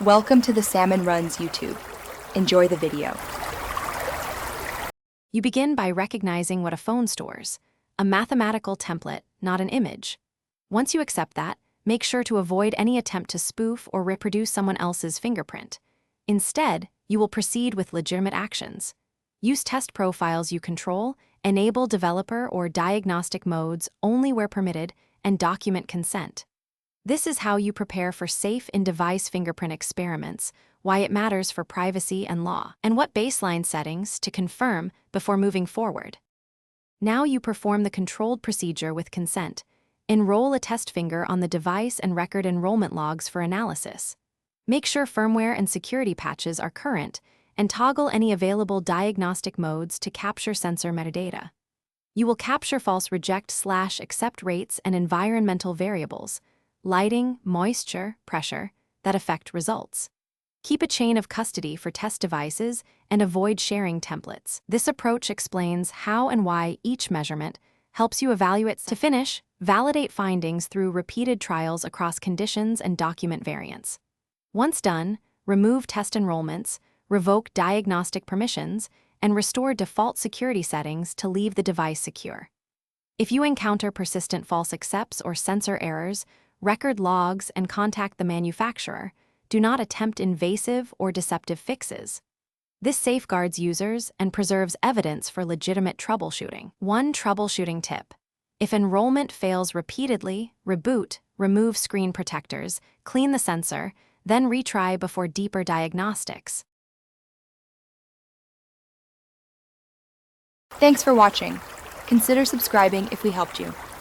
Welcome to the Salmon Runs YouTube. Enjoy the video. You begin by recognizing what a phone stores, a mathematical template, not an image. Once you accept that, make sure to avoid any attempt to spoof or reproduce someone else's fingerprint. Instead, you will proceed with legitimate actions. Use test profiles you control, enable developer or diagnostic modes only where permitted, and document consent. This is how you prepare for safe in-device fingerprint experiments, why it matters for privacy and law, and what baseline settings to confirm before moving forward. Now you perform the controlled procedure with consent. Enroll a test finger on the device and record enrollment logs for analysis. Make sure firmware and security patches are current, and toggle any available diagnostic modes to capture sensor metadata. You will capture false reject/accept rates and environmental variables, lighting, moisture, pressure, that affect results. Keep a chain of custody for test devices and avoid sharing templates. This approach explains how and why each measurement helps you evaluate. To finish, validate findings through repeated trials across conditions and document variants. Once done, remove test enrollments, revoke diagnostic permissions, and restore default security settings to leave the device secure. If you encounter persistent false accepts or sensor errors, record logs and contact the manufacturer. Do not attempt invasive or deceptive fixes. This safeguards users and preserves evidence for legitimate troubleshooting. One troubleshooting tip: if enrollment fails repeatedly, reboot, remove screen protectors, clean the sensor, then retry before deeper diagnostics. Thanks for watching. Consider subscribing if we helped you.